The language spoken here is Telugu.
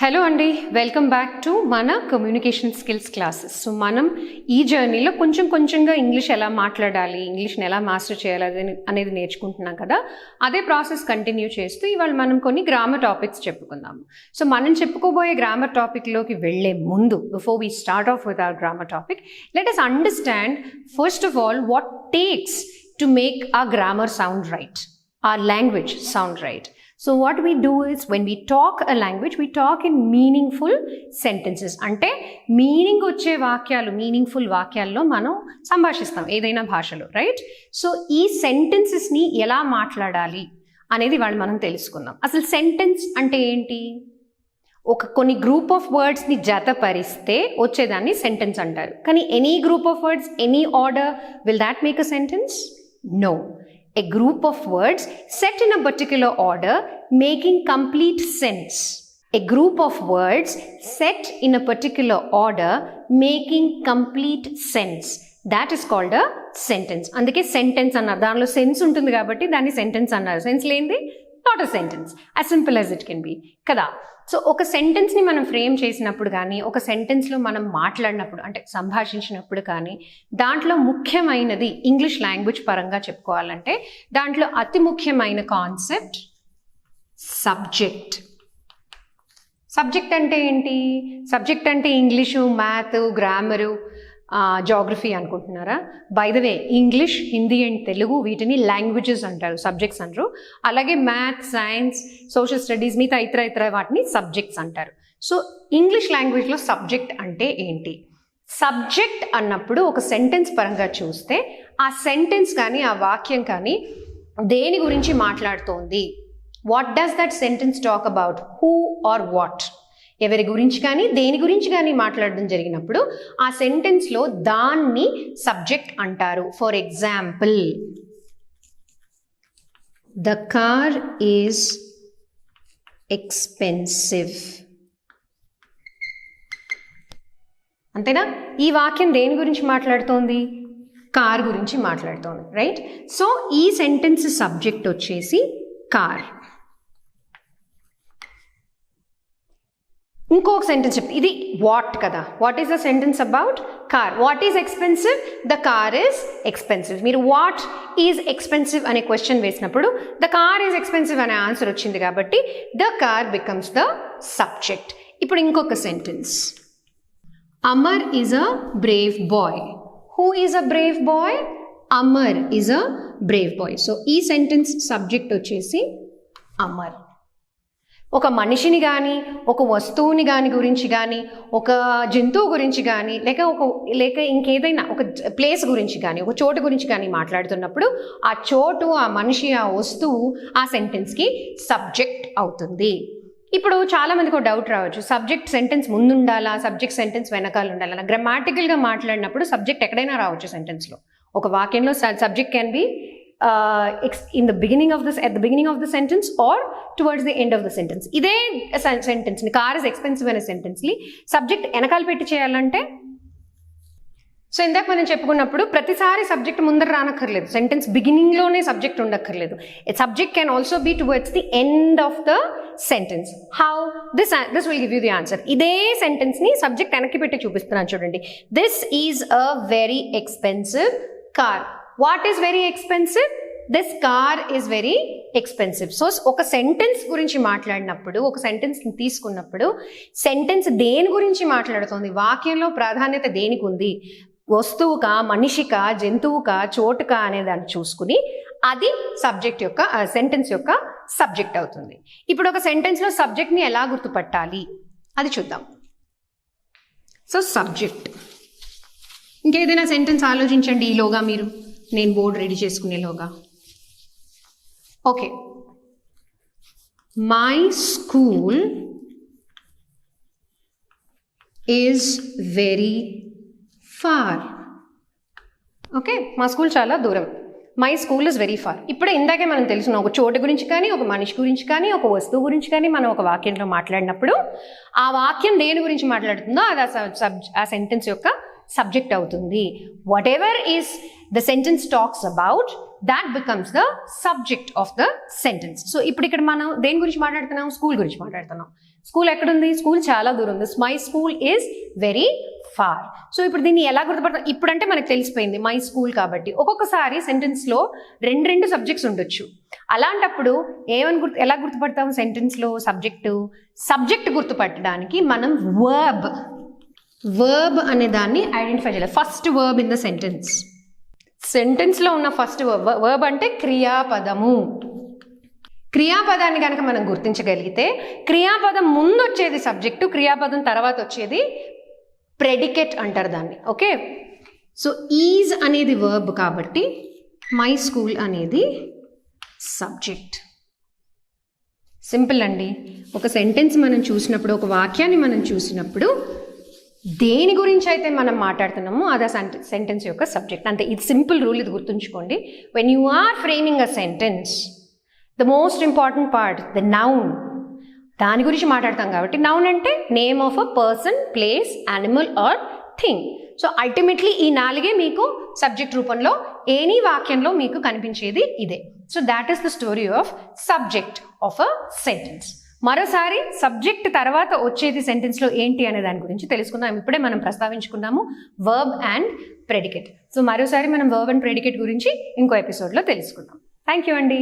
హలో అండి, వెల్కమ్ బ్యాక్ టు మన కమ్యూనికేషన్ స్కిల్స్ క్లాసెస్. సో మనం ఈ జర్నీలో కొంచెంగా ఇంగ్లీష్ ఎలా మాట్లాడాలి, ఇంగ్లీష్ని ఎలా మాస్టర్ చేయాలి అనేది నేర్చుకుంటున్నాం కదా. అదే ప్రాసెస్ కంటిన్యూ చేస్తూ ఇవాళ మనం కొన్ని గ్రామర్ టాపిక్స్ చెప్పుకుందాము. సో మనం చెప్పుకోబోయే గ్రామర్ టాపిక్లోకి వెళ్ళే ముందు, before we start of with our grammar topic, let us understand first of all what takes to make our grammar sound right, our language sound right. So what we do is, when we talk a language, we talk in meaningful sentences. అంటే మీనింగ్ వచ్చే వాక్యాలు, మీనింగ్ఫుల్ వాక్యాల్లో మనం సంభాషిస్తాం ఏదైనా భాషలో, రైట్? సో ఈ సెంటెన్సెస్ని ఎలా మాట్లాడాలి అనేది వాళ్ళు మనం తెలుసుకుందాం. అసలు సెంటెన్స్ అంటే ఏంటి? కొన్ని గ్రూప్ ఆఫ్ వర్డ్స్ని జతపరిస్తే వచ్చేదాన్ని సెంటెన్స్ అంటారు. కానీ any group of words, any order, will that make a sentence? No. A group of words set in a particular order making complete sense. A group of words set in a particular order making complete sense. That is called a sentence. అందుకే సెంటెన్స్ అన్నారు. దానిలో సెన్స్ ఉంటుంది కాబట్టి దాన్ని సెంటెన్స్ అన్నారు. సెన్స్ లేనిది not a sentence. As simple as it can be కదా. సో ఒక సెంటెన్స్ని మనం ఫ్రేమ్ చేసినప్పుడు కానీ, ఒక సెంటెన్స్లో మనం మాట్లాడినప్పుడు, అంటే సంభాషించినప్పుడు కానీ, దాంట్లో ముఖ్యమైనది ఇంగ్లీష్ లాంగ్వేజ్ పరంగా చెప్పుకోవాలంటే దాంట్లో అతి ముఖ్యమైన కాన్సెప్ట్ సబ్జెక్ట్. సబ్జెక్ట్ అంటే ఏంటి? సబ్జెక్ట్ అంటే ఇంగ్లీషు, మ్యాథ్, గ్రామరు, జాగ్రఫీ అనుకుంటున్నారా? By the way, English, Hindi and Telugu వీటిని లాంగ్వేజెస్ అంటారు, సబ్జెక్ట్స్ అంటారు. అలాగే మ్యాథ్, సైన్స్, సోషల్ స్టడీస్, మిగతా ఇతర వాటిని సబ్జెక్ట్స్ అంటారు. సో ఇంగ్లీష్ లాంగ్వేజ్లో సబ్జెక్ట్ అంటే ఏంటి? సబ్జెక్ట్ అన్నప్పుడు ఒక సెంటెన్స్ పరంగా చూస్తే ఆ సెంటెన్స్ కానీ, ఆ వాక్యం కానీ దేని గురించి మాట్లాడుతోంది? What does that sentence talk about? Who or what? ఎవరి గురించి కానీ, దేని గురించి కానీ మాట్లాడడం జరిగినప్పుడు ఆ సెంటెన్స్లో దాన్ని సబ్జెక్ట్ అంటారు. For example, the car is expensive. అంతేనా? ఈ వాక్యం దేని గురించి మాట్లాడుతోంది? కార్ గురించి మాట్లాడుతోంది, రైట్? సో ఈ సెంటెన్స్ సబ్జెక్ట్ వచ్చేసి కార్. ఇంకొక సెంటెన్స్ చెప్తే, ఇది వాట్ కదా. What is the sentence about? Car. What is expensive? The car is expensive. మీరు వాట్ ఈజ్ ఎక్స్పెన్సివ్ అనే క్వశ్చన్ వేసినప్పుడు ద కార్ ఈజ్ ఎక్స్పెన్సివ్ అనే ఆన్సర్ వచ్చింది కాబట్టి the car becomes the subject. ఇప్పుడు ఇంకొక sentence, Amar is a brave boy. Who is a brave boy? Amar is a brave boy. So ఈ సెంటెన్స్ సబ్జెక్ట్ వచ్చేసి అమర్. ఒక మనిషిని కానీ, ఒక వస్తువుని గురించి కానీ, ఒక జంతువు గురించి కానీ, లేక ఇంకేదైనా ఒక ప్లేస్ గురించి కానీ, ఒక చోటు గురించి కానీ మాట్లాడుతున్నప్పుడు ఆ చోటు, ఆ మనిషి, ఆ వస్తువు ఆ సెంటెన్స్కి సబ్జెక్ట్ అవుతుంది. ఇప్పుడు చాలామందికి ఒక డౌట్ రావచ్చు, సబ్జెక్ట్ సెంటెన్స్ ముందు ఉండాలా, సబ్జెక్ట్ సెంటెన్స్ వెనకాల ఉండాలా? గ్రామాటికల్గా మాట్లాడినప్పుడు సబ్జెక్ట్ ఎక్కడైనా రావచ్చు సెంటెన్స్లో. ఒక వాక్యంలో subject can be in the beginning of this, at the beginning of the sentence, or towards the end of the sentence. ఇదే సెంటెన్స్ ని, కార్ ఇస్ ఎక్స్పెన్సివ్ అనే సెంటెన్స్ ని సబ్జెక్ట్ వెనకాల పెట్టి చేయాలంటే, సో ఇందాక మనం చెప్పుకున్నప్పుడు ప్రతిసారి సబ్జెక్ట్ ముందర రానక్కర్లేదు, సెంటెన్స్ బిగినింగ్ లోనే సబ్జెక్ట్ ఉండక్కర్లేదు. Subject can also be towards the end of the sentence. How? This will give you the answer. ఇదే సెంటెన్స్ ని సబ్జెక్ట్ వెనక్కి పెట్టి చూపిస్తున్నాను చూడండి. This is a very expensive car. What is very expensive? This car is very expensive. So ఒక సెంటెన్స్ గురించి మాట్లాడినప్పుడు, ఒక సెంటెన్స్ని తీసుకున్నప్పుడు సెంటెన్స్ దేని గురించి మాట్లాడుతుంది, వాక్యంలో ప్రాధాన్యత దేనికి ఉంది, వస్తువుకా, మనిషికా, జంతువుకా, చోటుకా అనే దాన్ని చూసుకుని అది సబ్జెక్ట్ యొక్క, సెంటెన్స్ యొక్క సబ్జెక్ట్ అవుతుంది. ఇప్పుడు ఒక సెంటెన్స్లో సబ్జెక్ట్ని ఎలా గుర్తుపట్టాలి అది చూద్దాం. సో సబ్జెక్ట్, ఇంకేదైనా సెంటెన్స్ ఆలోచించండి ఈలోగా మీరు, నేను బోర్డు రెడీ చేసుకునేలోగా. Okay, my school is very far. Okay, మా స్కూల్ చాలా దూరం. My school is very far. ఇప్పుడే ఇందాకే మనం తెలుసుకున్నాం, ఒక చోటు గురించి కానీ, ఒక మనిషి గురించి కానీ, ఒక వస్తువు గురించి కానీ మనం ఒక వాక్యంలో మాట్లాడినప్పుడు ఆ వాక్యం దేని గురించి మాట్లాడుతుందో అది ఆ సెంటెన్స్ యొక్క సబ్జెక్ట్ అవుతుంది. What ever is the sentence talks about, that becomes the subject of the sentence. So ఇప్పుడు ఇక్కడ మనం దేని గురించి మాట్లాడుతున్నాం? స్కూల్ గురించి మాట్లాడుతున్నాం. స్కూల్ ఎక్కడుంది? స్కూల్ చాలా దూరం ఉంది. My school is very far. So ఇప్పుడు దీన్ని ఎలా గుర్తుపడతాం? ఇప్పుడంటే మనకు తెలిసిపోయింది మై స్కూల్ కాబట్టి. ఒక్కొక్కసారి సెంటెన్స్లో రెండు సబ్జెక్ట్స్ ఉండొచ్చు. అలాంటప్పుడు ఎలా గుర్తుపడతాం? సెంటెన్స్లో సబ్జెక్ట్ గుర్తుపట్టడానికి మనం వర్బ్ అనే దాన్ని ఐడెంటిఫై చేయాలి. ఫస్ట్ వర్బ్ ఇన్ ద సెంటెన్స్లో ఉన్న ఫస్ట్ వర్బ్ అంటే క్రియాపదము. క్రియాపదాన్ని కనుక మనం గుర్తించగలిగితే క్రియాపదం ముందు వచ్చేది సబ్జెక్టు, క్రియాపదం తర్వాత వచ్చేది ప్రెడికేట్ అంటారు దాన్ని. ఓకే, సో ఈజ్ అనేది వర్బ్ కాబట్టి మై స్కూల్ అనేది సబ్జెక్ట్. సింపుల్ అండి. ఒక సెంటెన్స్ మనం చూసినప్పుడు, ఒక వాక్యాన్ని మనం చూసినప్పుడు దేని గురించి అయితే మనం మాట్లాడుతున్నామో అది సెంటెన్స్ యొక్క సబ్జెక్ట్. అంతే. ఇది సింపుల్ రూల్, ఇది గుర్తుంచుకోండి. When you are framing a sentence, the most important part the noun. దాని గురించి మాట్లాడతాం కాబట్టి నౌన్ అంటే name of a person, place, animal or thing. So ultimately ఈ 4 మీకు సబ్జెక్ట్ రూపంలో ఎనీ వాక్యంలో మీకు కనిపించేది ఇదే. So that is the story of subject of a sentence. మరోసారి సబ్జెక్ట్ తర్వాత వచ్చేది సెంటెన్స్లో ఏంటి అనే దాని గురించి తెలుసుకుందాం. ఇప్పుడే మనం ప్రస్తావించుకున్నాము వర్బ్ అండ్ ప్రెడికేట్. సో మరోసారి మనం వర్బ్ అండ్ ప్రెడికేట్ గురించి ఇంకో ఎపిసోడ్లో తెలుసుకుందాం. థ్యాంక్ యూ అండి.